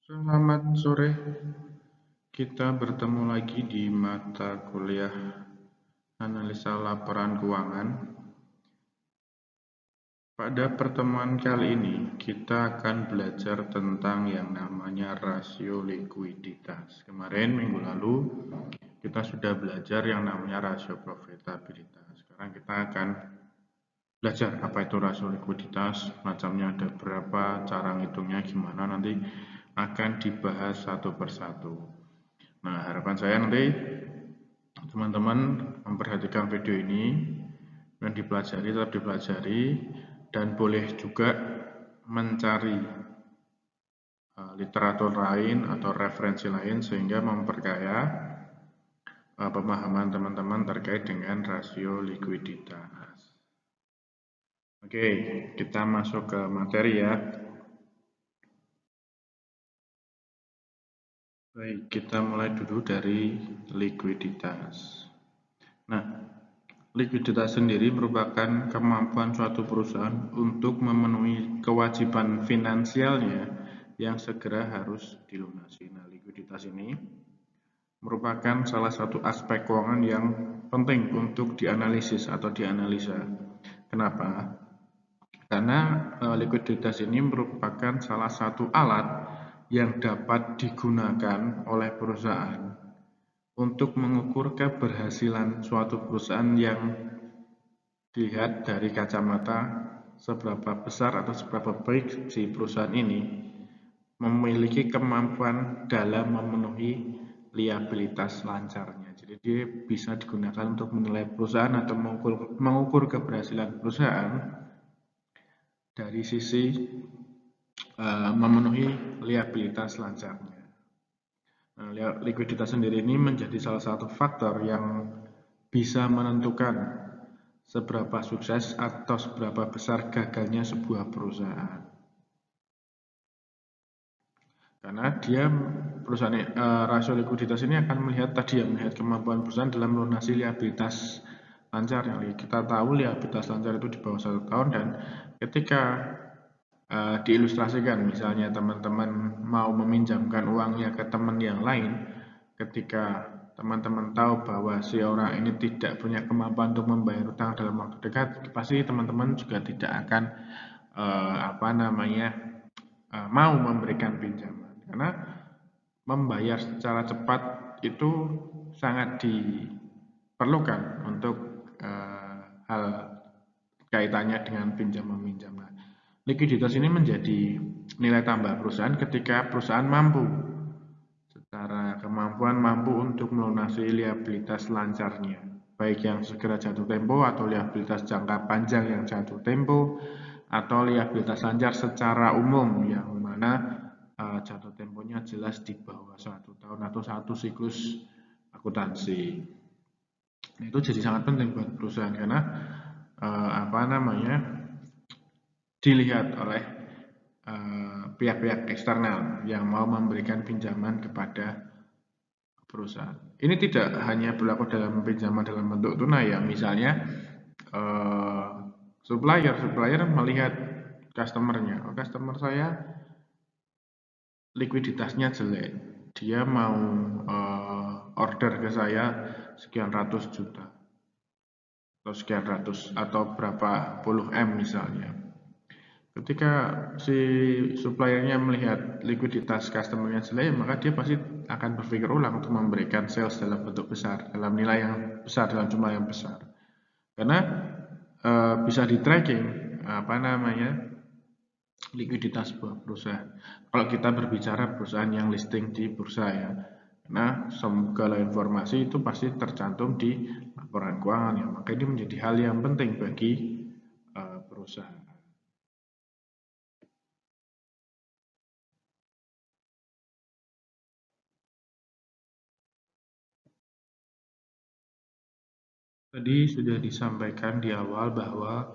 Selamat sore, kita bertemu lagi di mata kuliah analisa laporan keuangan. Pada pertemuan kali ini, kita akan belajar tentang yang namanya rasio likuiditas. Kemarin minggu lalu, kita sudah belajar yang namanya rasio profitabilitas. Sekarang kita akan belajar apa itu rasio likuiditas, macamnya ada berapa, cara ngitungnya gimana, nanti akan dibahas satu persatu. Nah, harapan saya nanti teman-teman memperhatikan video ini dan tetap dipelajari, dan boleh juga mencari literatur lain atau referensi lain sehingga memperkaya pemahaman teman-teman terkait dengan rasio likuiditas. Oke, kita masuk ke materi ya. Baik, kita mulai dulu dari likuiditas. Nah, likuiditas sendiri merupakan kemampuan suatu perusahaan untuk memenuhi kewajiban finansialnya yang segera harus dilunasi. Nah, likuiditas ini merupakan salah satu aspek keuangan yang penting untuk dianalisis atau dianalisa. Kenapa? Karena likuiditas ini merupakan salah satu alat yang dapat digunakan oleh perusahaan untuk mengukur keberhasilan suatu perusahaan yang dilihat dari kacamata seberapa besar atau seberapa baik si perusahaan ini memiliki kemampuan dalam memenuhi liabilitas lancarnya. Jadi dia bisa digunakan untuk menilai perusahaan atau mengukur keberhasilan perusahaan dari sisi memenuhi liabilitas lancarnya. Nah, likuiditas sendiri ini menjadi salah satu faktor yang bisa menentukan seberapa sukses atau seberapa besar gagalnya sebuah perusahaan. Karena dia perusahaan rasio likuiditas ini akan melihat kemampuan perusahaan dalam melunasi liabilitas lancar. Yang kita tahu liabilitas lancar itu di bawah 1 tahun, dan ketika diilustrasikan misalnya teman-teman mau meminjamkan uangnya ke teman yang lain, ketika teman-teman tahu bahwa si orang ini tidak punya kemampuan untuk membayar utang dalam waktu dekat, pasti teman-teman juga tidak akan mau memberikan pinjaman, karena membayar secara cepat itu sangat diperlukan untuk hal kaitannya dengan pinjam meminjam. Nah, likuiditas ini menjadi nilai tambah perusahaan ketika perusahaan secara kemampuan mampu untuk melunasi liabilitas lancarnya, baik yang segera jatuh tempo atau liabilitas jangka panjang yang jatuh tempo, atau liabilitas lancar secara umum yang mana jatuh temponya jelas di bawah 1 tahun atau 1 siklus akuntansi. Nah, itu jadi sangat penting buat perusahaan karena dilihat oleh pihak-pihak eksternal yang mau memberikan pinjaman kepada perusahaan. Ini tidak hanya berlaku dalam pinjaman dalam bentuk tunai ya, misalnya supplier melihat customernya, customer saya likuiditasnya jelek, dia mau order ke saya sekian ratus juta atau sekian ratus atau berapa puluh M misalnya. Ketika si suppliernya melihat likuiditas customernya jelek, maka dia pasti akan berpikir ulang untuk memberikan sales dalam bentuk besar, dalam nilai yang besar, dalam jumlah yang besar. Karena bisa di tracking likuiditas sebuah perusahaan. Kalau kita berbicara perusahaan yang listing di bursa ya, karena segala informasi itu pasti tercantum di laporan keuangan ya, maka ini menjadi hal yang penting bagi perusahaan. Tadi sudah disampaikan di awal bahwa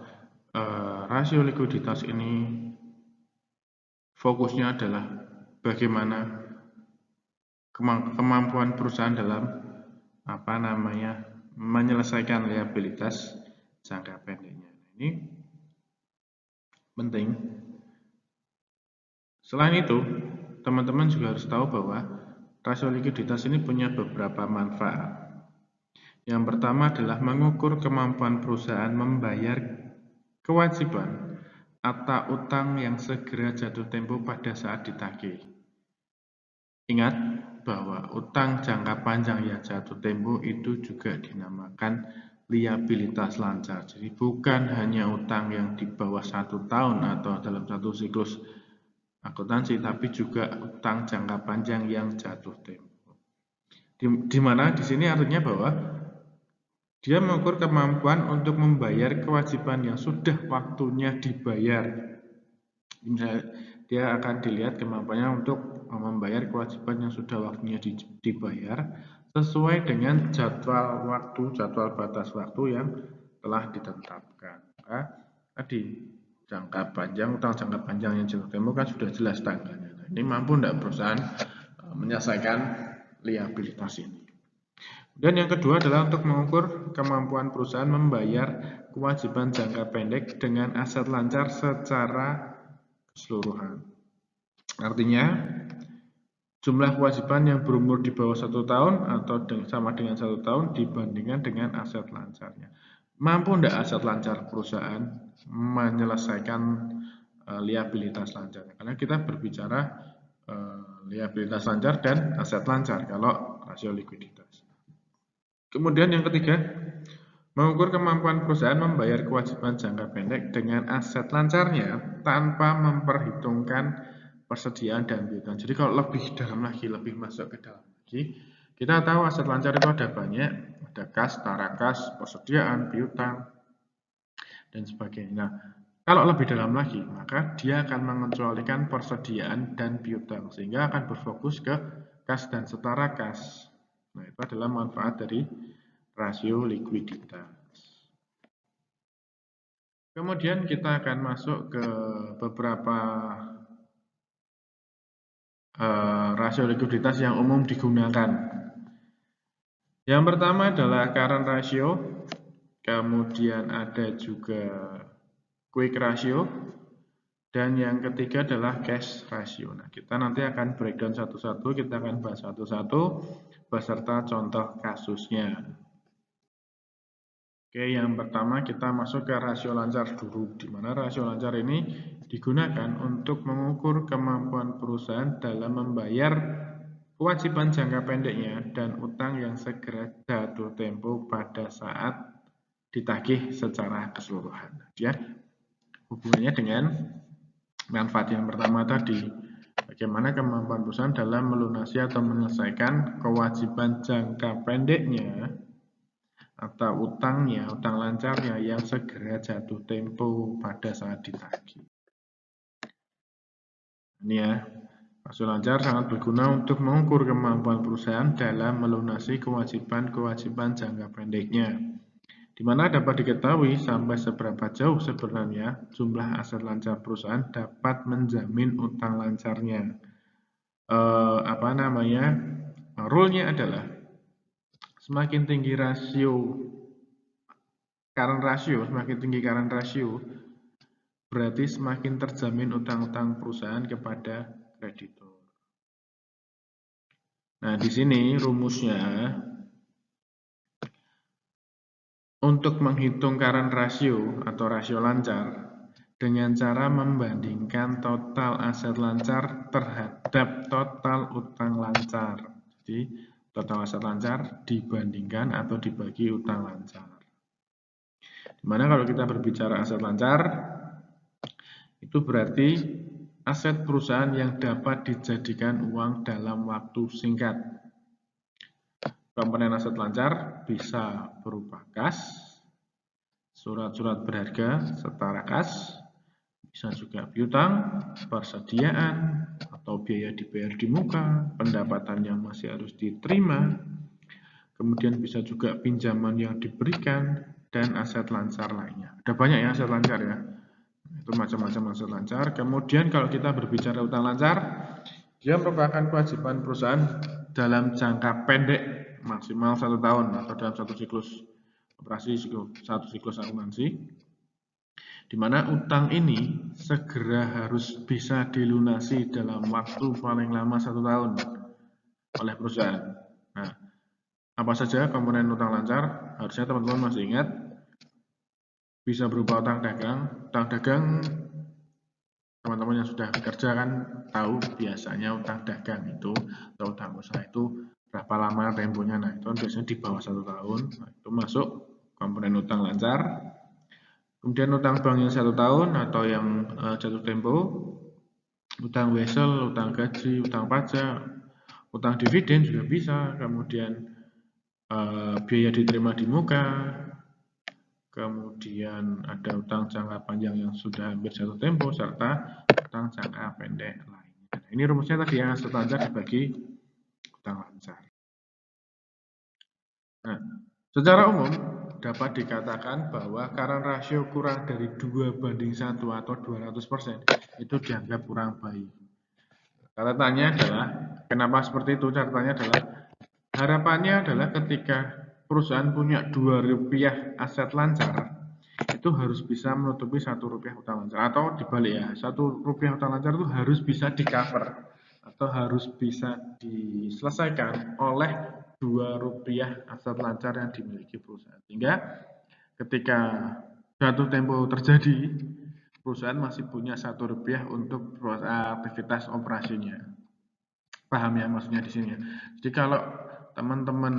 rasio likuiditas ini fokusnya adalah bagaimana kemampuan perusahaan dalam menyelesaikan liabilitas jangka pendeknya. Ini penting. Selain itu, teman-teman juga harus tahu bahwa rasio likuiditas ini punya beberapa manfaat. Yang pertama adalah mengukur kemampuan perusahaan membayar kewajiban atau utang yang segera jatuh tempo pada saat ditagih. Ingat bahwa utang jangka panjang yang jatuh tempo itu juga dinamakan liabilitas lancar. Jadi bukan hanya utang yang di bawah 1 tahun atau dalam satu siklus akuntansi, tapi juga utang jangka panjang yang jatuh tempo. Di mana di sini artinya bahwa dia mengukur kemampuan untuk membayar kewajiban yang sudah waktunya dibayar. Misalnya, dia akan dilihat kemampuannya untuk membayar kewajiban yang sudah waktunya dibayar sesuai dengan jadwal batas waktu yang telah ditetapkan. Tadi jangka panjang, utang jangka panjang yang jatuh tempo kan sudah jelas tanggalnya. Nah, ini mampu tidak perusahaan menyelesaikan liabilitas ini. Dan yang kedua adalah untuk mengukur kemampuan perusahaan membayar kewajiban jangka pendek dengan aset lancar secara keseluruhan. Artinya, jumlah kewajiban yang berumur di bawah 1 tahun atau sama dengan 1 tahun dibandingkan dengan aset lancarnya. Mampu tidak aset lancar perusahaan menyelesaikan liabilitas lancar? Karena kita berbicara liabilitas lancar dan aset lancar kalau rasio likuiditas. Kemudian yang ketiga, mengukur kemampuan perusahaan membayar kewajiban jangka pendek dengan aset lancarnya tanpa memperhitungkan persediaan dan piutang. Jadi kalau lebih dalam lagi, lebih masuk ke dalam lagi, kita tahu aset lancar itu ada banyak, ada kas, tarakas, persediaan, piutang, dan sebagainya. Nah, kalau lebih dalam lagi, maka dia akan mengecualikan persediaan dan piutang, sehingga akan berfokus ke kas dan setara kas. Nah, itu adalah manfaat dari rasio likuiditas. Kemudian kita akan masuk ke beberapa rasio likuiditas yang umum digunakan. Yang pertama adalah current ratio, kemudian ada juga quick ratio, dan yang ketiga adalah cash ratio. Nah, kita nanti akan breakdown satu-satu, kita akan bahas satu-satu beserta contoh kasusnya. Oke, yang pertama kita masuk ke rasio lancar dulu, di mana rasio lancar ini digunakan untuk mengukur kemampuan perusahaan dalam membayar kewajiban jangka pendeknya dan utang yang segera jatuh tempo pada saat ditagih secara keseluruhan. Ya, hubungannya dengan manfaat yang pertama tadi, bagaimana kemampuan perusahaan dalam melunasi atau menyelesaikan kewajiban jangka pendeknya atau utangnya, utang lancarnya yang segera jatuh tempo pada saat ditagih. Ini ya, rasio lancar sangat berguna untuk mengukur kemampuan perusahaan dalam melunasi kewajiban-kewajiban jangka pendeknya, di mana dapat diketahui sampai seberapa jauh sebenarnya jumlah aset lancar perusahaan dapat menjamin utang lancarnya. Rule-nya adalah semakin tinggi current ratio, berarti semakin terjamin utang-utang perusahaan kepada kreditur. Nah, di sini rumusnya untuk menghitung current ratio atau rasio lancar dengan cara membandingkan total aset lancar terhadap total utang lancar. Jadi, total aset lancar dibandingkan atau dibagi utang lancar. Dimana kalau kita berbicara aset lancar, itu berarti aset perusahaan yang dapat dijadikan uang dalam waktu singkat. Komponen aset lancar bisa berupa kas, surat-surat berharga setara kas, bisa juga piutang, persediaan, atau biaya dibayar di muka, pendapatan yang masih harus diterima, kemudian bisa juga pinjaman yang diberikan, dan aset lancar lainnya. Ada banyak ya aset lancar ya, itu macam-macam aset lancar. Kemudian kalau kita berbicara utang lancar, dia merupakan kewajiban perusahaan dalam jangka pendek maksimal 1 tahun atau dalam satu siklus operasi, satu siklus akuntansi, di mana utang ini segera harus bisa dilunasi dalam waktu paling lama 1 tahun oleh perusahaan. Nah, apa saja komponen utang lancar? Harusnya teman-teman masih ingat, bisa berupa utang dagang. Utang dagang, teman-teman yang sudah bekerja kan tahu biasanya utang dagang itu atau utang usaha itu berapa lama temponya. Nah, itu biasanya di bawah 1 tahun. Nah, itu masuk komponen utang lancar. Kemudian utang bank yang 1 tahun atau yang jatuh tempo, utang wesel, utang gaji, utang pajak, utang dividen juga bisa. Kemudian biaya diterima di muka, kemudian ada utang jangka panjang yang sudah hampir jatuh tempo, serta utang jangka pendek lainnya. Nah, ini rumusnya tadi yang aset lancar dibagi utang lancar. Nah, secara umum dapat dikatakan bahwa current ratio kurang dari 2:1 atau 200% itu dianggap kurang baik. Catatannya adalah, kenapa seperti itu? Catatannya adalah, harapannya adalah ketika perusahaan punya Rp2 aset lancar, itu harus bisa menutupi Rp1 utang lancar, atau dibalik ya, Rp1 utang lancar itu harus bisa di cover atau harus bisa diselesaikan oleh Rp2 aset lancar yang dimiliki perusahaan, sehingga ketika jatuh tempo terjadi, perusahaan masih punya Rp1 untuk aktivitas operasinya. Paham ya maksudnya di sini ya. Jadi kalau teman-teman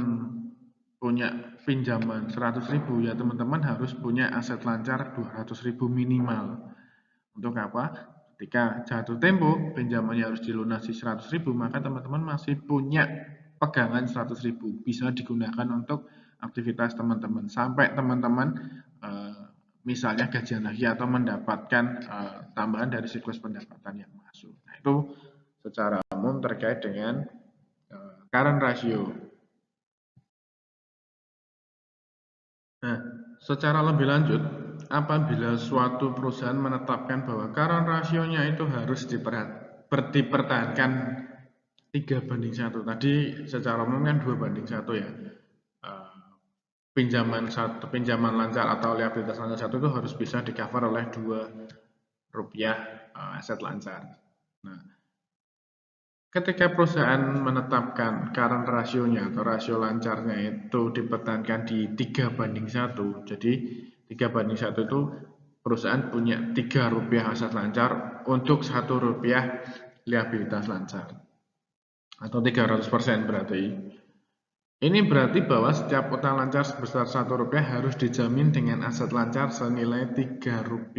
punya pinjaman 100.000 ya teman-teman harus punya aset lancar 200.000 minimal. Untuk apa? Ketika jatuh tempo pinjamannya harus dilunasi 100.000, maka teman-teman masih punya pegangan 100.000, bisa digunakan untuk aktivitas teman-teman sampai teman-teman misalnya gajian lagi atau mendapatkan tambahan dari siklus pendapatan yang masuk. Nah, itu secara umum terkait dengan current ratio. Nah, secara lebih lanjut, apabila suatu perusahaan menetapkan bahwa current ratio-nya itu harus dipertahankan 3:1. Tadi secara umum kan 2:1 ya. Pinjaman lancar atau liabilitas lancar 1 itu harus bisa di cover oleh Rp2 aset lancar. Nah, ketika perusahaan menetapkan current ratio-nya atau rasio lancarnya itu dipertahankan di 3:1, jadi 3:1 itu perusahaan punya Rp3 aset lancar untuk Rp1 liabilitas lancar, atau 300% berarti. Ini berarti bahwa setiap utang lancar sebesar Rp1 harus dijamin dengan aset lancar senilai Rp3,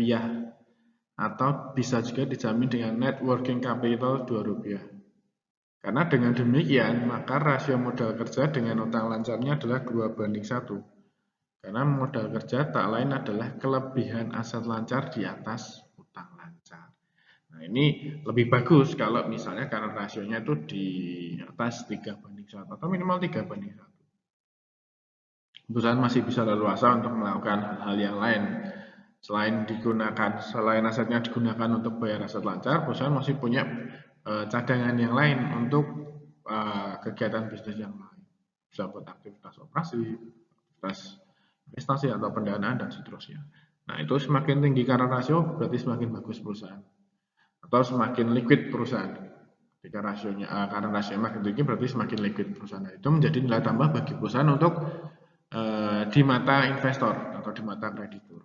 atau bisa juga dijamin dengan net working capital Rp2. Karena dengan demikian, maka rasio modal kerja dengan utang lancarnya adalah 2:1. Karena modal kerja tak lain adalah kelebihan aset lancar di atas utang lancar. Nah, ini lebih bagus kalau misalnya karena rasionya itu di atas 3:1 atau minimal 3:1. Perusahaan masih bisa leluasa untuk melakukan hal yang lain. Selain asetnya digunakan untuk bayar aset lancar, perusahaan masih punya cadangan yang lain untuk kegiatan bisnis yang lain. Bisa buat aktivitas operasi, aktivitas investasi atau pendanaan dan seterusnya. Nah, itu semakin tinggi current ratio berarti semakin bagus perusahaan, atau semakin liquid perusahaan. Ketika current ratio makin tinggi berarti semakin liquid perusahaan. Nah, itu menjadi nilai tambah bagi perusahaan untuk di mata investor atau di mata kreditur.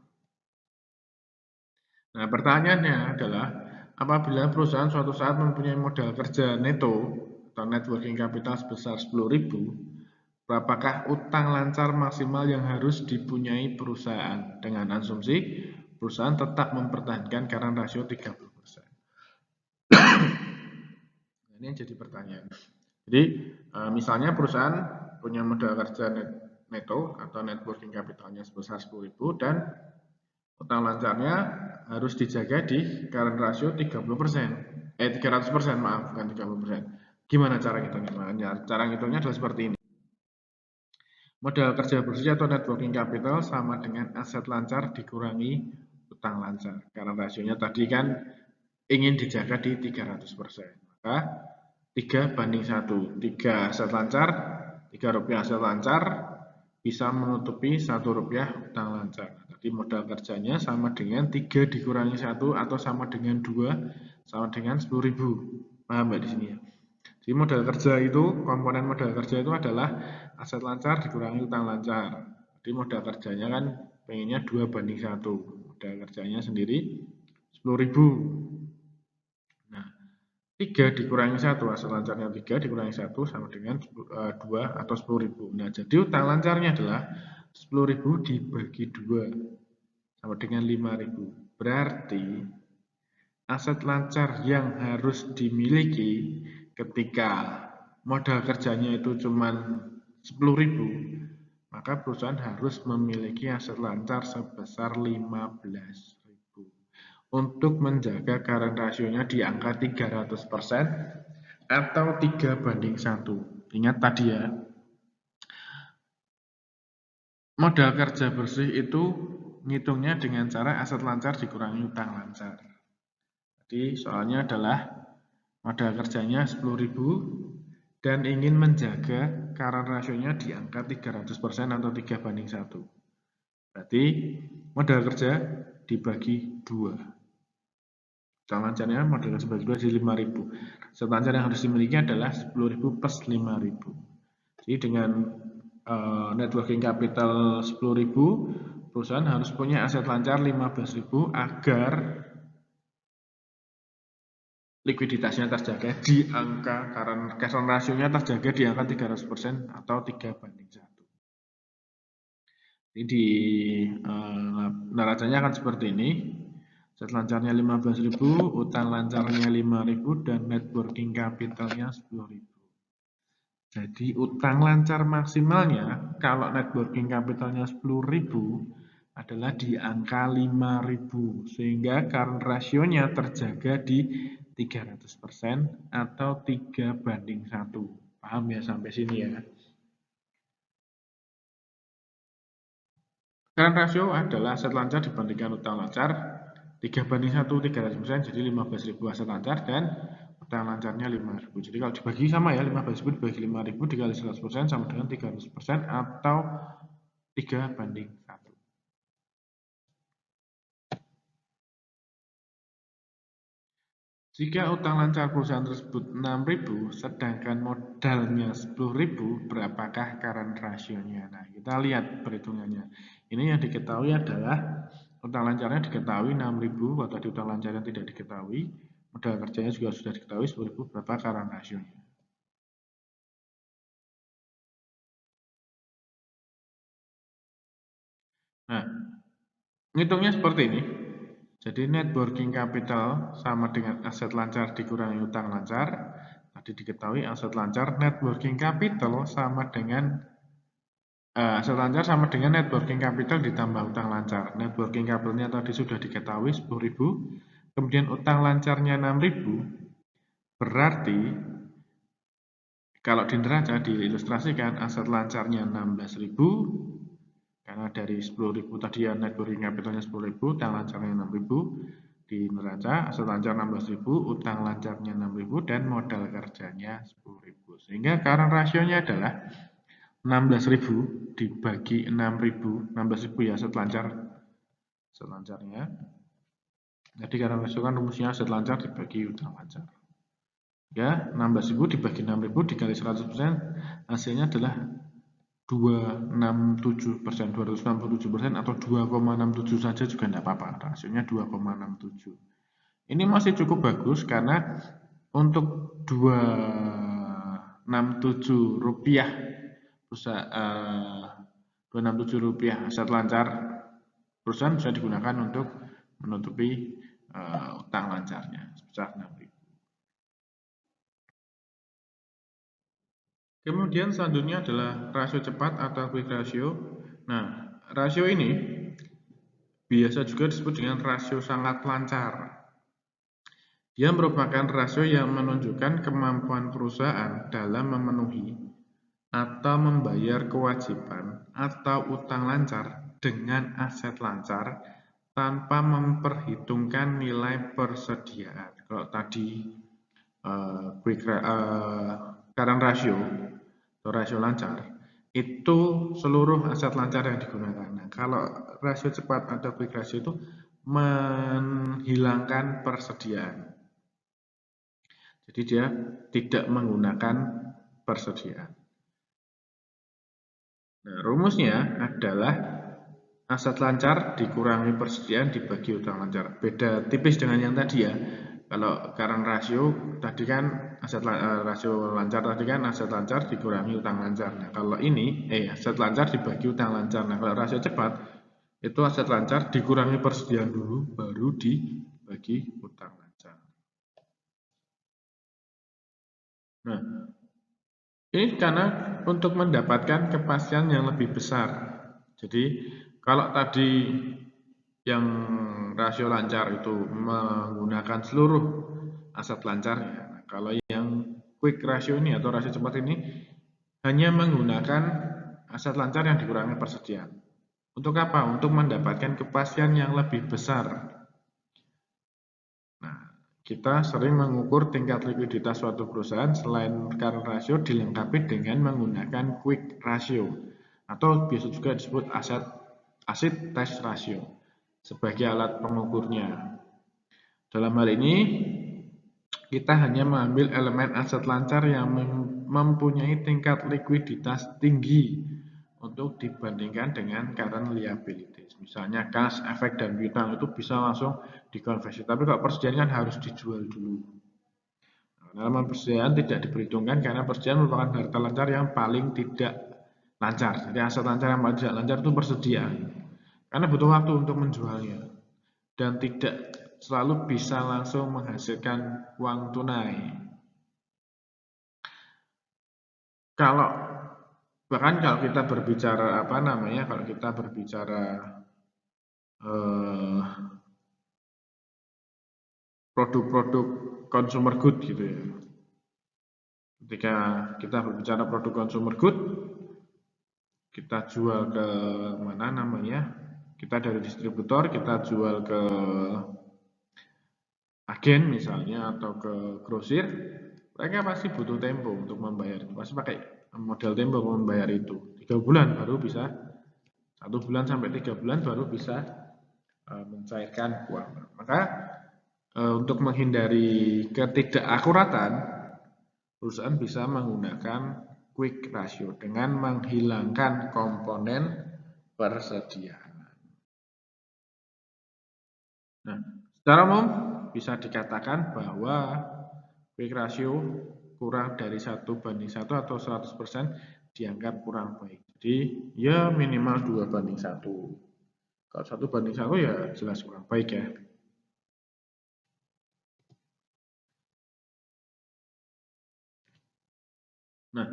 Nah, pertanyaannya adalah, apabila perusahaan suatu saat mempunyai modal kerja neto atau net working capital sebesar 10.000, berapakah utang lancar maksimal yang harus dipunyai perusahaan? Dengan asumsi perusahaan tetap mempertahankan current ratio 30%. Ini yang jadi pertanyaan. Jadi misalnya perusahaan punya modal kerja neto atau net working capitalnya sebesar 10.000 dan utang lancarnya harus dijaga di current ratio 300%, maaf, bukan 30%. Gimana cara ngitungnya? Cara ngitungnya adalah seperti ini. Modal kerja bersih atau net working capital sama dengan aset lancar dikurangi utang lancar. Current rasionya tadi kan ingin dijaga di 300%. Maka 3:1. 3 aset lancar, Rp3 aset lancar bisa menutupi Rp1 utang lancar. Jadi modal kerjanya sama dengan 3 dikurangi 1 atau sama dengan 2 sama dengan 10.000. Paham nggak di sini ya? Jadi modal kerja itu, komponen modal kerja itu adalah aset lancar dikurangi utang lancar. Jadi modal kerjanya kan pengennya 2:1. Modal kerjanya sendiri 10.000. Nah, 3 dikurangi 1, aset lancarnya 3 dikurangi 1 sama dengan 2 atau 10.000. Nah, jadi utang lancarnya adalah 10.000 dibagi 2 sama dengan 5.000. Berarti aset lancar yang harus dimiliki ketika modal kerjanya itu cuma 10.000, maka perusahaan harus memiliki aset lancar sebesar 15.000 untuk menjaga current ratio-nya di angka 300% atau 3:1. Ingat tadi ya, modal kerja bersih itu ngitungnya dengan cara aset lancar dikurangi utang lancar. Jadi soalnya adalah modal kerjanya 10.000 dan ingin menjaga current ratio-nya di angka 300% atau 3:1. Berarti modal kerja dibagi 2. Utang lancarnya modal kerja dibagi 2 jadi 5.000. Aset lancar yang harus dimiliki adalah 10.000 plus 5.000. Jadi dengan net working capital 10.000, perusahaan harus punya aset lancar 15.000 agar likuiditasnya terjaga di angka current ratio-nya terjaga di angka 300% atau 3:1. Jadi di neracanya akan seperti ini. Aset lancarnya 15.000, utang lancarnya 5.000 dan net working capitalnya 10.000. Jadi utang lancar maksimalnya kalau net working capitalnya 10.000 adalah di angka 5.000 sehingga current ratio-nya terjaga di 300% atau 3:1. Paham ya sampai sini ya? Current ratio adalah aset lancar dibandingkan utang lancar 3:1, 300%, jadi 15.000 aset lancar dan utang lancarnya 5.000. Jadi kalau dibagi sama ya, 15.000 dibagi 5.000 dikali 100% sama dengan 300% atau 3:1. Jika utang lancar perusahaan tersebut 6.000, sedangkan modalnya 10.000, berapakah current ratio-nya? Nah, kita lihat perhitungannya. Ini yang diketahui adalah utang lancarnya diketahui 6.000, kalau tadi utang lancarnya tidak diketahui, modal kerjanya juga sudah diketahui 10.000, berapa current ratio-nya. Nah, ngitungnya seperti ini. Jadi net working capital sama dengan aset lancar dikurangi utang lancar. Tadi diketahui aset lancar net working capital sama dengan aset lancar sama dengan net working capital ditambah utang lancar. Net working capitalnya tadi sudah diketahui 10.000. Kemudian utang lancarnya 6.000. Berarti kalau di neraca diilustrasikan aset lancarnya 16.000. Karena dari 10.000 tadi ya net working capitalnya 10.000, utang lancarnya 6.000. Di neraca aset lancar 16.000, utang lancarnya 6.000 dan modal kerjanya 10.000. Sehingga current ratio-nya adalah 16.000 dibagi 6.000. 16.000 ya aset lancar. Aset lancarnya. Jadi current ratio kan rumusnya aset lancar dibagi utang lancar. Ya, 16.000 dibagi 6.000 dikali 100%, hasilnya adalah 267%, 267% atau 2,67 saja juga tidak apa-apa, rasionya 2,67. Ini masih cukup bagus karena untuk 267 rupiah rupiah aset lancar perusahaan bisa digunakan untuk menutupi utang lancarnya sebesar 6.000. Kemudian selanjutnya adalah rasio cepat atau quick ratio. Nah, rasio ini biasa juga disebut dengan rasio sangat lancar. Dia merupakan rasio yang menunjukkan kemampuan perusahaan dalam memenuhi atau membayar kewajiban atau utang lancar dengan aset lancar tanpa memperhitungkan nilai persediaan. Kalau tadi current ratio atau rasio lancar, itu seluruh aset lancar yang digunakan. Nah, kalau rasio cepat atau quick ratio itu menghilangkan persediaan. Jadi dia tidak menggunakan persediaan. Nah, rumusnya adalah aset lancar dikurangi persediaan dibagi utang lancar. Beda tipis dengan yang tadi ya. Kalau current ratio tadi kan rasio lancar tadi kan aset lancar dikurangi utang lancar. Nah, kalau ini aset lancar dibagi utang lancar. Nah, kalau rasio cepat itu aset lancar dikurangi persediaan dulu baru dibagi utang lancar. Nah, ini karena untuk mendapatkan kepastian yang lebih besar. Jadi kalau tadi yang rasio lancar itu menggunakan seluruh aset lancar ya. Nah, kalau yang quick ratio ini atau rasio cepat ini hanya menggunakan aset lancar yang dikurangi persediaan. Untuk apa? Untuk mendapatkan kepastian yang lebih besar. Nah, kita sering mengukur tingkat likuiditas suatu perusahaan selain current ratio dilengkapi dengan menggunakan quick ratio atau biasa juga disebut acid test ratio sebagai alat pengukurnya. Dalam hal ini kita hanya mengambil elemen aset lancar yang mempunyai tingkat likuiditas tinggi untuk dibandingkan dengan current liabilities. Misalnya kas, efek, dan piutang itu bisa langsung dikonversi. Tapi kalau persediaan kan harus dijual dulu. Dalam persediaan tidak diperhitungkan karena persediaan merupakan harta lancar yang paling tidak lancar. Jadi aset lancar yang paling tidak lancar itu persediaan. Karena butuh waktu untuk menjualnya. Dan tidak selalu bisa langsung menghasilkan uang tunai. Bahkan kalau kita berbicara kalau kita berbicara produk-produk consumer good gitu ya. Ketika kita berbicara produk consumer good, kita jual ke kita dari distributor, kita jual ke agen misalnya atau ke grosir, mereka pasti butuh tempo untuk membayar. Pasti pakai model tempo membayar itu. 3 bulan baru bisa, 1 bulan sampai 3 bulan baru bisa mencairkan uang. Maka untuk menghindari ketidakakuratan, perusahaan bisa menggunakan quick ratio dengan menghilangkan komponen persediaan. Nah, secara umum bisa dikatakan bahwa quick ratio kurang dari 1:1 atau 100% dianggap kurang baik. Jadi ya minimal 2:1. Kalau 1:1 ya jelas kurang baik ya. Nah,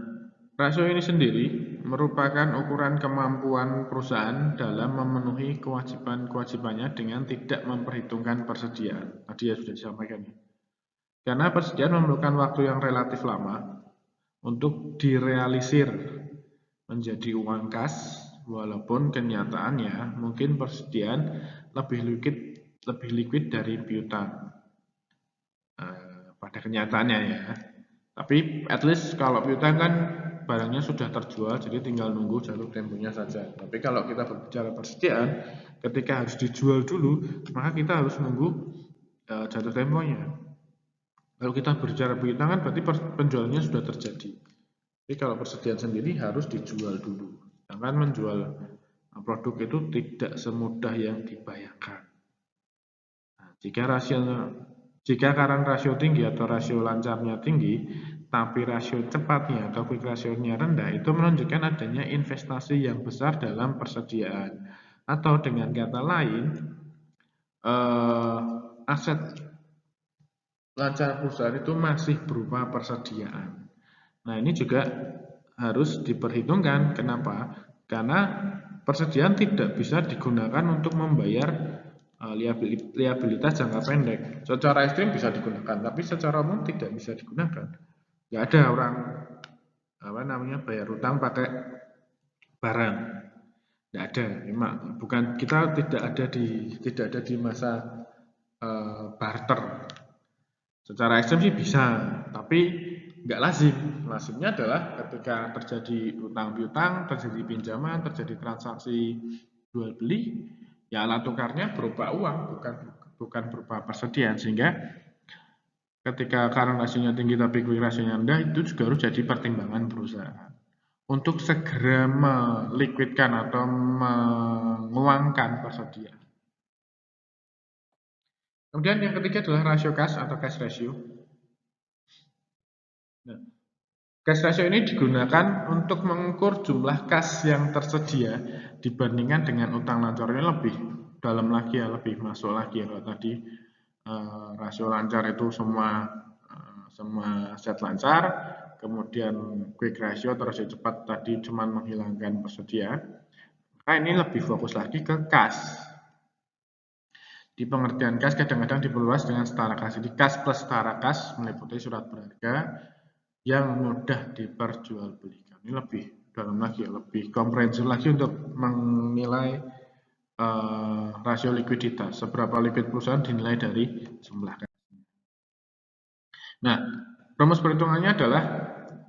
rasio ini sendiri merupakan ukuran kemampuan perusahaan dalam memenuhi kewajiban-kewajibannya dengan tidak memperhitungkan persediaan. Tadi ya sudah disampaikan. Karena persediaan memerlukan waktu yang relatif lama untuk direalisir menjadi uang kas, walaupun kenyataannya mungkin persediaan lebih liquid dari piutang. Pada kenyataannya ya. Tapi at least kalau piutang kan barangnya sudah terjual, jadi tinggal nunggu jalur temponya saja. Tapi kalau kita berbicara persediaan, ketika harus dijual dulu, maka kita harus nunggu jatuh temponya. Kalau kita berbicara piutang kan berarti penjualannya sudah terjadi. Tapi kalau persediaan sendiri harus dijual dulu. Sedangkan menjual produk itu tidak semudah yang dibayangkan. Nah, jika current rasio tinggi atau rasio lancarnya tinggi, tapi rasio cepatnya atau quick ratio-nya rendah, itu menunjukkan adanya investasi yang besar dalam persediaan. Atau dengan kata lain, aset lancar perusahaan itu masih berupa persediaan. Nah, ini juga harus diperhitungkan. Kenapa? Karena persediaan tidak bisa digunakan untuk membayar liabilitas jangka pendek. Secara ekstrim bisa digunakan, tapi secara umum tidak bisa digunakan. Nggak ada orang bayar utang pakai barang. Nggak ada. Bukan, kita tidak ada di masa barter. Secara ekstrim sih bisa, tapi nggak lazim. Lazimnya adalah ketika terjadi utang piutang, terjadi pinjaman, terjadi transaksi jual beli, ya alat tukarnya berupa uang, bukan berupa persediaan, sehingga ketika current ratio-nya tinggi tapi quick ratio-nya rendah, itu juga harus jadi pertimbangan perusahaan untuk segera meliquidkan atau menguangkan persediaan. Kemudian yang ketiga adalah rasio kas atau cash ratio. Nah, cash ratio ini digunakan untuk mengukur jumlah kas yang tersedia dibandingkan dengan utang lancarnya lebih dalam lagi ya, lebih masuk lagi ya. Kalau tadi rasio lancar itu semua aset lancar, kemudian quick ratio atau rasio cepat tadi cuma menghilangkan persediaan. Maka ini lebih fokus lagi ke kas. Di pengertian kas kadang-kadang diperluas dengan setara kas. Jadi kas plus setara kas meliputi surat berharga yang mudah diperjualbelikan. Ini lebih dalam lagi, lebih komprehensif lagi untuk menilai rasio likuiditas. Seberapa likuid perusahaan dinilai dari jumlah kas. Nah, rumus perhitungannya adalah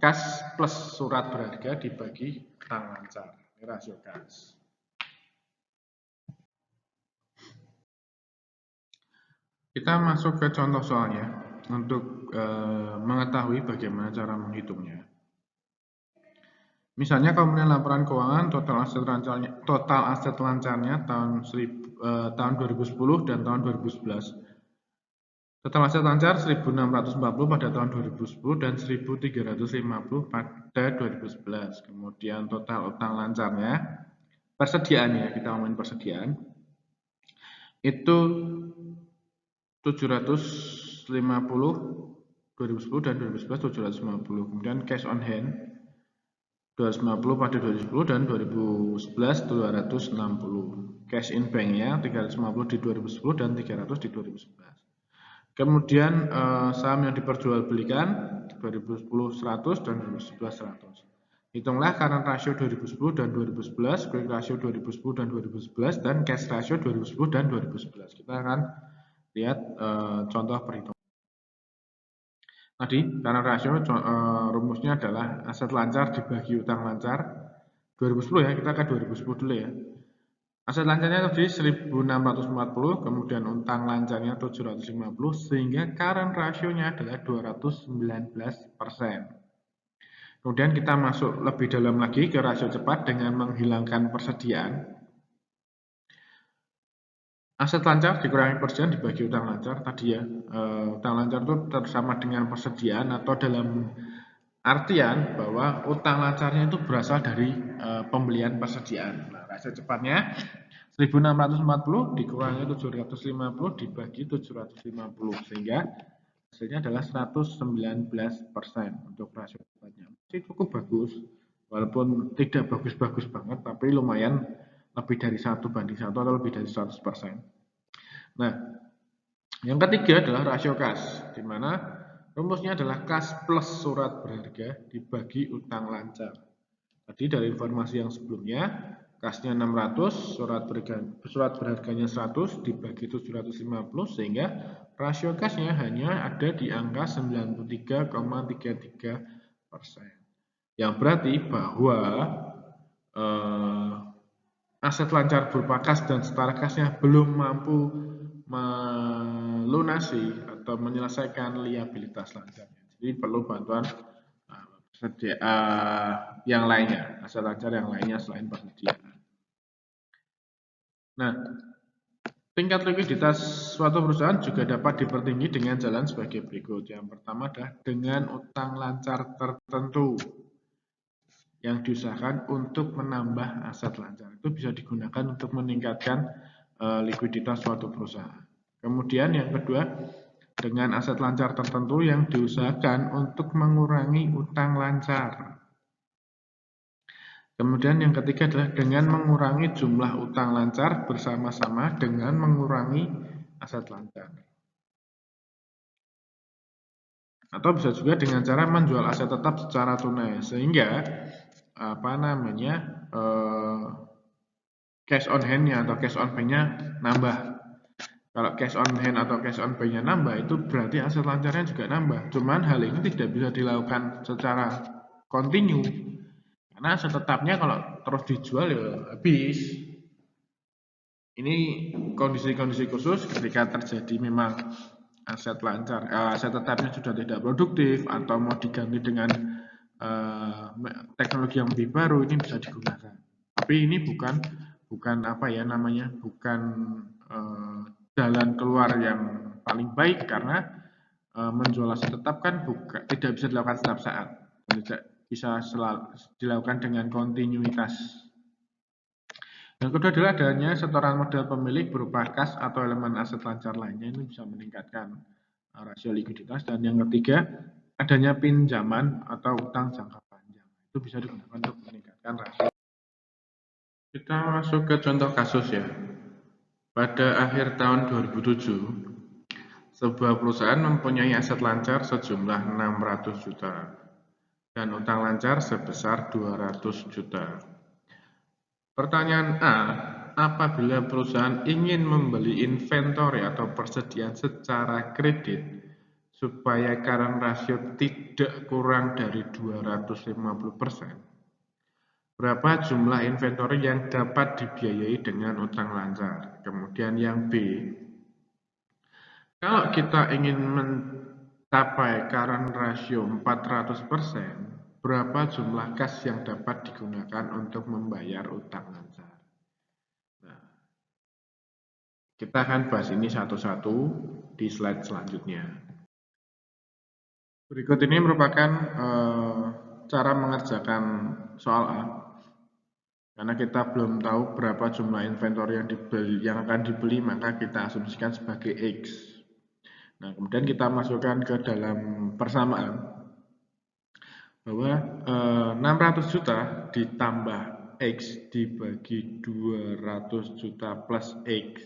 kas plus surat berharga dibagi utang lancar. Ini rasio kas. Kita masuk ke contoh soalnya untuk mengetahui bagaimana cara menghitungnya. Misalnya kalau melihat laporan keuangan total aset lancarnya tahun 2010 dan tahun 2011. Total aset lancar 1640 pada tahun 2010 dan 1350 pada 2011. Kemudian total utang lancarnya, persediaannya, kita ngomongin persediaan, itu 750 2010 dan 2011 750. Kemudian cash on hand 250 pada 2010 dan 2011 260. Cash in bank-nya 350 di 2010 dan 300 di 2011. Kemudian saham yang diperjualbelikan 2010 100 dan 2011 100. Hitunglah current ratio 2010 dan 2011, quick ratio 2010 dan 2011, dan cash ratio 2010 dan 2011. Kita akan lihat contoh perhitungan. Tadi current ratio rumusnya adalah aset lancar dibagi utang lancar 2010 ya, kita ke 2010 dulu ya. Aset lancarnya tadi 1640, kemudian utang lancarnya 750, sehingga current ratio-nya adalah 219%. Kemudian kita masuk lebih dalam lagi ke rasio cepat dengan menghilangkan persediaan. Aset lancar dikurangi persediaan dibagi utang lancar. Tadi ya, utang lancar itu sama dengan persediaan, atau dalam artian bahwa utang lancarnya itu berasal dari pembelian persediaan. Nah, rasio cepatnya 1640 dikurangi 750 dibagi 750, sehingga hasilnya adalah 119% untuk rasio cepatnya. Masih cukup bagus, walaupun tidak bagus-bagus banget, tapi lumayan lebih dari 1 banding 1 atau lebih dari 100%. Nah, yang ketiga adalah rasio kas, di mana rumusnya adalah kas plus surat berharga dibagi utang lancar. Tadi dari informasi yang sebelumnya, kasnya 600, surat berharganya 100 dibagi 750, sehingga rasio kasnya hanya ada di angka 93,33%. Yang berarti bahwa aset lancar berupa kas dan setara kasnya belum mampu melunasi atau menyelesaikan liabilitas lancarnya. Jadi perlu bantuan yang lainnya, aset lancar yang lainnya selain persediaan. Nah, tingkat likuiditas suatu perusahaan juga dapat dipertinggi dengan jalan sebagai berikut. Yang pertama adalah dengan utang lancar tertentu yang diusahakan untuk menambah aset lancar. Itu bisa digunakan untuk meningkatkan likuiditas suatu perusahaan. Kemudian yang kedua, dengan aset lancar tertentu yang diusahakan untuk mengurangi utang lancar. Kemudian yang ketiga adalah dengan mengurangi jumlah utang lancar bersama-sama dengan mengurangi aset lancar. Atau bisa juga dengan cara menjual aset tetap secara tunai, sehingga cash on hand-nya atau cash on bank-nya nambah. Kalau cash on hand atau cash on bank-nya nambah, itu berarti aset lancarnya juga nambah. Cuman hal ini tidak bisa dilakukan secara kontinu, karena aset tetapnya kalau terus dijual ya habis. Ini kondisi-kondisi khusus ketika terjadi memang aset lancar, aset tetapnya sudah tidak produktif atau mau diganti dengan teknologi yang lebih baru, ini bisa digunakan. Tapi ini bukan apa ya namanya, bukan jalan keluar yang paling baik, karena menjual aset tetap kan tidak bisa dilakukan setiap saat, tidak bisa selalu dilakukan dengan kontinuitas. Yang kedua adalah adanya setoran modal pemilik berupa kas atau elemen aset lancar lainnya, ini bisa meningkatkan rasio likuiditas. Dan yang ketiga, adanya pinjaman atau utang jangka panjang, itu bisa digunakan untuk meningkatkan rasio. Kita masuk ke contoh kasus ya. Pada akhir tahun 2007, sebuah perusahaan mempunyai aset lancar sejumlah 600 juta dan utang lancar sebesar 200 juta. Pertanyaan A, apabila perusahaan ingin membeli inventory atau persediaan secara kredit supaya current ratio tidak kurang dari 250%, berapa jumlah inventory yang dapat dibiayai dengan utang lancar? Kemudian yang B, kalau kita ingin mencapai current ratio 400%, berapa jumlah kas yang dapat digunakan untuk membayar utang lancar? Nah, kita akan bahas ini satu-satu di slide selanjutnya. Berikut ini merupakan cara mengerjakan soal A. Karena kita belum tahu berapa jumlah inventory yang akan dibeli, maka kita asumsikan sebagai X. Nah, kemudian kita masukkan ke dalam persamaan bahwa 600 juta ditambah X dibagi 200 juta plus X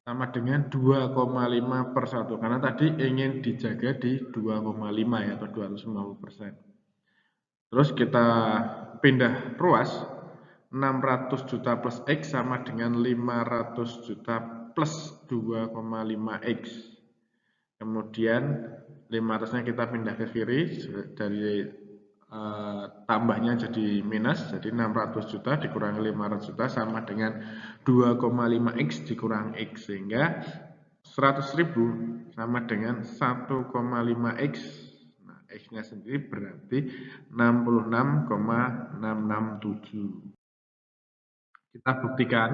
sama dengan 2,5 per 1, karena tadi ingin dijaga di 2,5 ya, atau 250%. Terus kita pindah ruas, 600 juta plus X sama dengan 500 juta plus 2,5 X. Kemudian 500-nya kita pindah ke kiri, dari tambahnya jadi minus, jadi 600 juta dikurangi 500 juta sama dengan 2,5 X dikurang X, sehingga 100.000 sama dengan 1,5 X. Nah, X-nya sendiri berarti 66,667. Kita buktikan,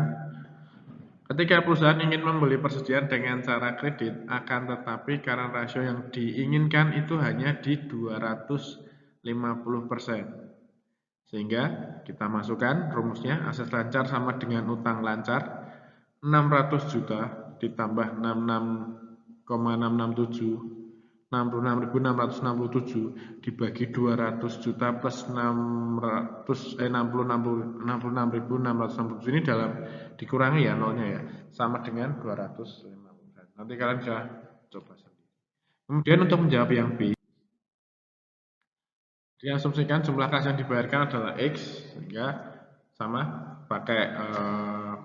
ketika perusahaan ingin membeli persediaan dengan cara kredit, akan tetapi current ratio yang diinginkan itu hanya di 250%. Sehingga kita masukkan rumusnya, aset lancar sama dengan utang lancar, 600 juta ditambah 66,667, 66.667 dibagi 200 juta plus 66.667, ini dalam dikurangi ya nolnya ya, sama dengan 250. Nanti kalian bisa coba sendiri. Kemudian untuk menjawab yang B, diasumsikan jumlah kas yang dibayarkan adalah X, sehingga sama pakai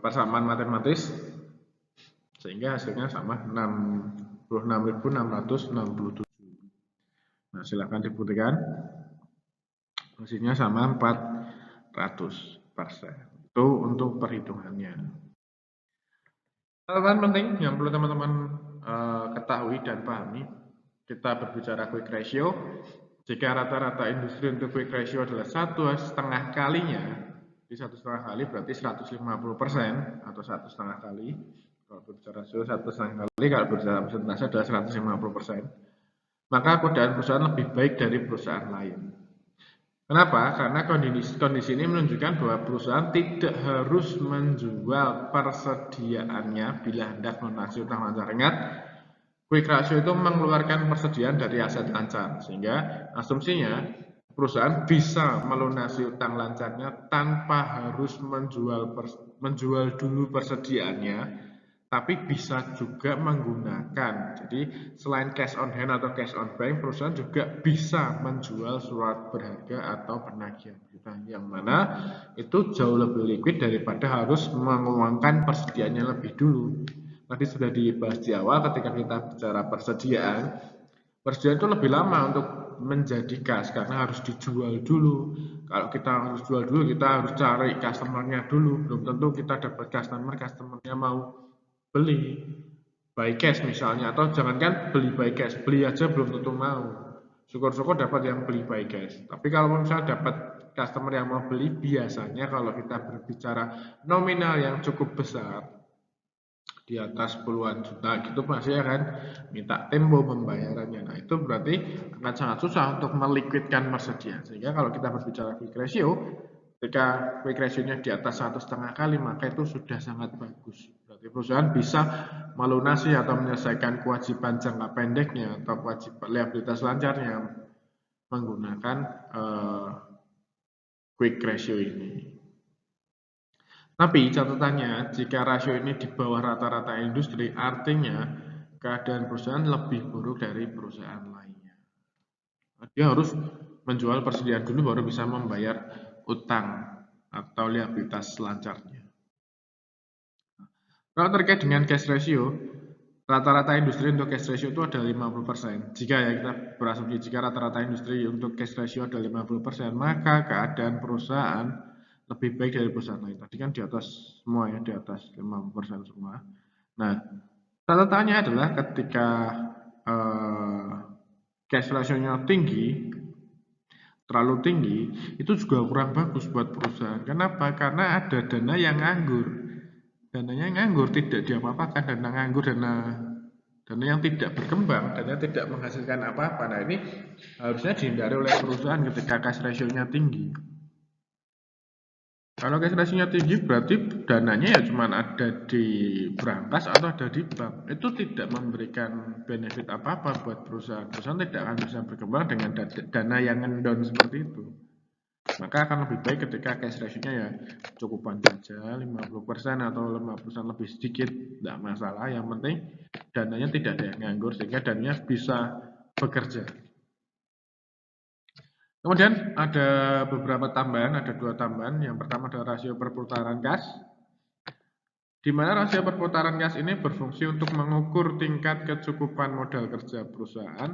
persamaan matematis, sehingga hasilnya sama 66.667. Nah, silakan dibuktikan. Hasilnya sama 400%. Itu untuk perhitungannya. Catatan penting yang perlu teman-teman ketahui dan pahami, kita berbicara quick ratio. Jika rata-rata industri untuk quick ratio adalah 1,5 kalinya, di 1,5 kali berarti 150% atau 1,5 kali. Kalau berbicara rasio 1,5 kali, kalau berbicara persentase adalah 150%. Maka godaan perusahaan lebih baik dari perusahaan lain. Kenapa? Karena kondisi ini menunjukkan bahwa perusahaan tidak harus menjual persediaannya bila hendak melunasi utang lancar. Ingat, quick ratio itu mengeluarkan persediaan dari aset lancar, sehingga asumsinya perusahaan bisa melunasi utang lancarnya tanpa harus menjual dulu persediaannya, tapi bisa juga menggunakan. Jadi selain cash on hand atau cash on bank, perusahaan juga bisa menjual surat berharga atau penagihan piutang, yang mana itu jauh lebih liquid daripada harus menguangkan persediaannya lebih dulu. tadi sudah dibahas di awal ketika kita bicara persediaan itu lebih lama untuk menjadi gas karena harus dijual dulu. Kalau kita harus jual dulu, kita harus cari customernya dulu. Belum tentu kita dapat customernya mau beli by cash misalnya, atau jangankan beli by cash, beli aja belum tentu mau. Syukur-syukur dapat yang beli by cash. Tapi kalau misalnya dapat customer yang mau beli, biasanya kalau kita berbicara nominal yang cukup besar, di atas puluhan juta gitu pasti akan minta tempo pembayarannya. Nah itu berarti akan sangat susah untuk meliquidkan persediaan. Sehingga kalau kita berbicara quick ratio, ketika quick ratio-nya di atas 1,5 kali, maka itu sudah sangat bagus. Berarti perusahaan bisa melunasi atau menyelesaikan kewajiban jangka pendeknya atau kewajiban liabilitas lancarnya menggunakan quick ratio ini. Tapi catatannya, jika rasio ini di bawah rata-rata industri, artinya keadaan perusahaan lebih buruk dari perusahaan lainnya. Dia harus menjual persediaan dulu baru bisa membayar utang atau liabilitas lancarnya. Kalau terkait dengan cash ratio, rata-rata industri untuk cash ratio itu ada 50%. Jika ya kita berasumsi jika rata-rata industri untuk cash ratio ada 50%, maka keadaan perusahaan lebih baik dari perusahaan lain. Tadi kan di atas semua ya, di atas 50% semua. Nah, catatannya adalah ketika cash ratio-nya tinggi, terlalu tinggi, itu juga kurang bagus buat perusahaan. Kenapa? Karena ada dana yang nganggur. Dananya nganggur, tidak diapa-apakan, dana nganggur, dana yang tidak berkembang, dana tidak menghasilkan apa-apa. Nah ini harusnya dihindari oleh perusahaan ketika cash ratio-nya tinggi. Kalau cash ratio-nya tinggi berarti dananya ya cuma ada di brankas atau ada di bank. Itu tidak memberikan benefit apa-apa buat perusahaan. Perusahaan tidak akan bisa berkembang dengan dana yang ngendon seperti itu. Maka akan lebih baik ketika cash ratio-nya ya cukupan saja 50% atau 50% lebih sedikit, tidak masalah. Yang penting dananya tidak ada yang nganggur sehingga dananya bisa bekerja. Kemudian ada beberapa tambahan, ada 2 tambahan. Yang pertama adalah rasio perputaran kas, di mana rasio perputaran kas ini berfungsi untuk mengukur tingkat kecukupan modal kerja perusahaan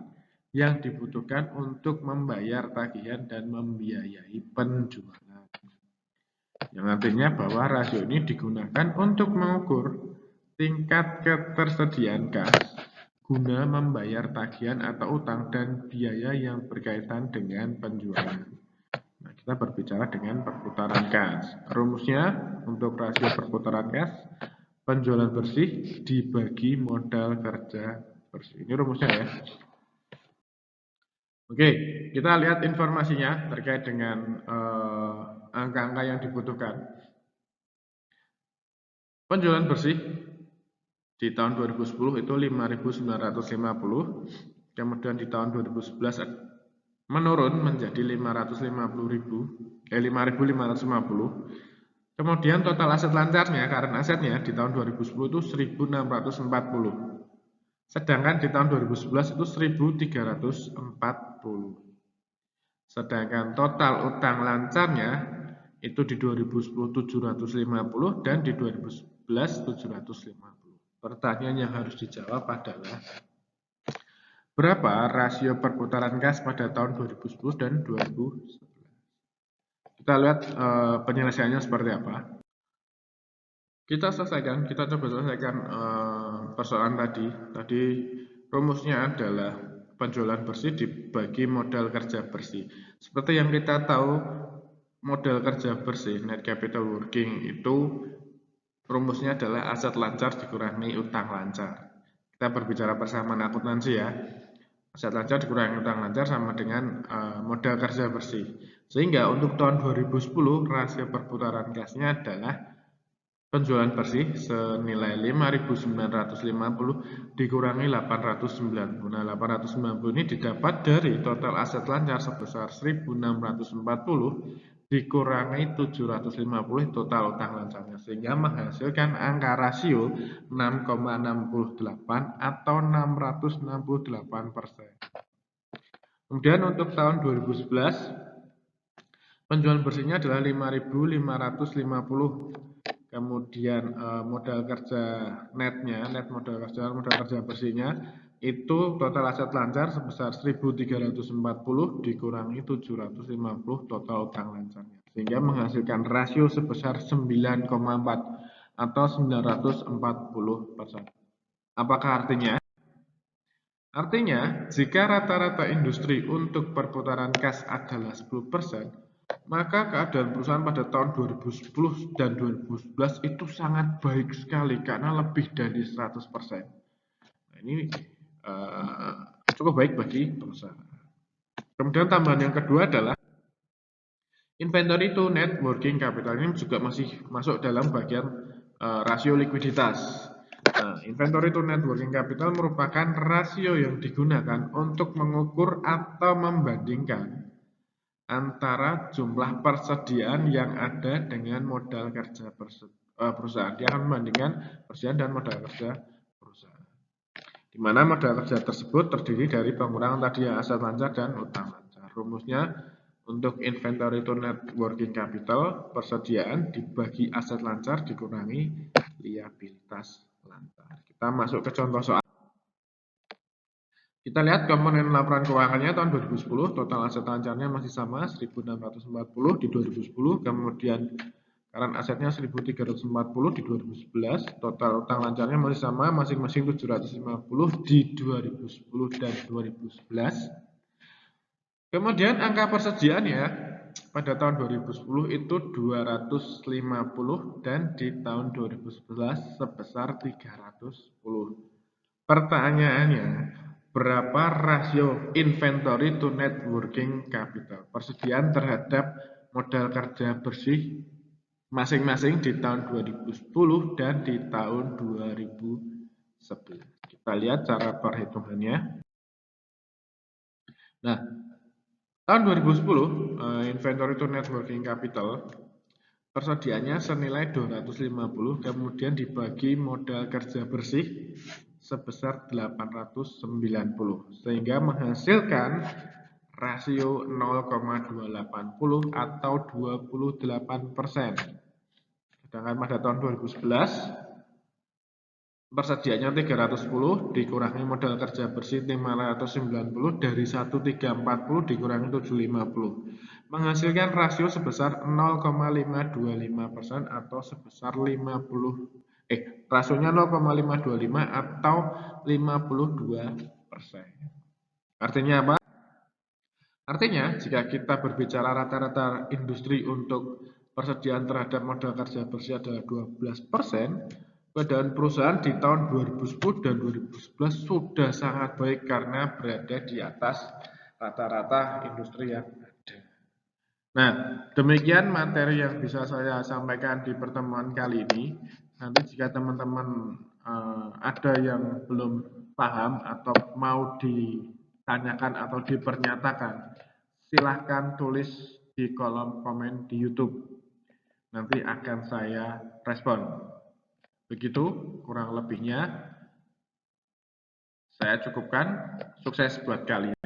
yang dibutuhkan untuk membayar tagihan dan membiayai penjualan. Yang artinya bahwa rasio ini digunakan untuk mengukur tingkat ketersediaan kas guna membayar tagihan atau utang dan biaya yang berkaitan dengan penjualan. Nah, kita berbicara dengan perputaran kas. Rumusnya untuk rasio perputaran kas, penjualan bersih dibagi modal kerja bersih. Ini rumusnya ya. Oke, kita lihat informasinya terkait dengan angka-angka yang dibutuhkan. Penjualan bersih di tahun 2010 itu 5.950, kemudian di tahun 2011 menurun menjadi 5.550. Kemudian total aset lancarnya, current asetnya di tahun 2010 itu 1.640. Sedangkan di tahun 2011 itu 1.340. Sedangkan total utang lancarnya itu di 2010 750 dan di 2011 750. Pertanyaan yang harus dijawab adalah berapa rasio perputaran kas pada tahun 2010 dan 2011? Kita lihat penyelesaiannya seperti apa. Kita coba selesaikan persoalan tadi. Tadi rumusnya adalah penjualan bersih dibagi modal kerja bersih. Seperti yang kita tahu, modal kerja bersih, net capital working, itu rumusnya adalah aset lancar dikurangi utang lancar. Kita berbicara persamaan akuntansi ya. Aset lancar dikurangi utang lancar sama dengan modal kerja bersih. Sehingga untuk tahun 2010 rasio perputaran kasnya adalah penjualan bersih senilai 5.950 dikurangi 890. Nah, 890 ini didapat dari total aset lancar sebesar 1.640 dikurangi 750 total utang lancarnya, sehingga menghasilkan angka rasio 6,68 atau 668%. Kemudian untuk tahun 2011 penjualan bersihnya adalah 5.550. kemudian modal kerja netnya, net modal kerja bersihnya, itu total aset lancar sebesar 1.340 dikurangi 750 total utang lancarnya, sehingga menghasilkan rasio sebesar 9,4 atau 940%. Apakah artinya? Artinya, jika rata-rata industri untuk perputaran kas adalah 10%, maka keadaan perusahaan pada tahun 2010 dan 2011 itu sangat baik sekali karena lebih dari 100%. Nah, ini cukup baik bagi perusahaan. Kemudian tambahan yang kedua adalah inventory to net working capital. Ini juga masih masuk dalam bagian rasio likuiditas. Nah, inventory to net working capital merupakan rasio yang digunakan untuk mengukur atau membandingkan antara jumlah persediaan yang ada dengan modal kerja perusahaan. Dia akan membandingkan persediaan dan modal kerja perusahaan, di mana modal kerja tersebut terdiri dari pengurangan tadi aset lancar dan utang lancar. Rumusnya untuk inventory to net working capital, persediaan dibagi aset lancar dikurangi liabilitas lancar. Kita masuk ke contoh soal. Kita lihat komponen laporan keuangannya tahun 2010, total aset lancarnya masih sama 1.640 di 2010, kemudian current asetnya 1.340 di 2011, total utang lancarnya masih sama masing-masing 750 di 2010 dan 2011. Kemudian angka persediaannya pada tahun 2010 itu 250 dan di tahun 2011 sebesar 310. Pertanyaannya, berapa rasio inventory to net working capital? Persediaan terhadap modal kerja bersih masing-masing di tahun 2010 dan di tahun 2011. Kita lihat cara perhitungannya. Nah, tahun 2010 inventory to net working capital persediaannya senilai 250, kemudian dibagi modal kerja bersih sebesar 890, sehingga menghasilkan rasio 0,280 atau 28%. Sedangkan pada tahun 2011 persediaannya 310 dikurangi modal kerja bersih 590 dari 1340 dikurangi 750, menghasilkan rasio sebesar 0,525% atau sebesar rasionya 0,525 atau 52%. Artinya apa? Artinya, jika kita berbicara rata-rata industri untuk persediaan terhadap modal kerja bersih adalah 12%, keadaan perusahaan di tahun 2010 dan 2011 sudah sangat baik karena berada di atas rata-rata industri yang ada. Nah, demikian materi yang bisa saya sampaikan di pertemuan kali ini. Nanti jika teman-teman ada yang belum paham atau mau ditanyakan atau dipernyatakan, silahkan tulis di kolom komen di YouTube. Nanti akan saya respon. Begitu kurang lebihnya saya cukupkan. Sukses buat kalian.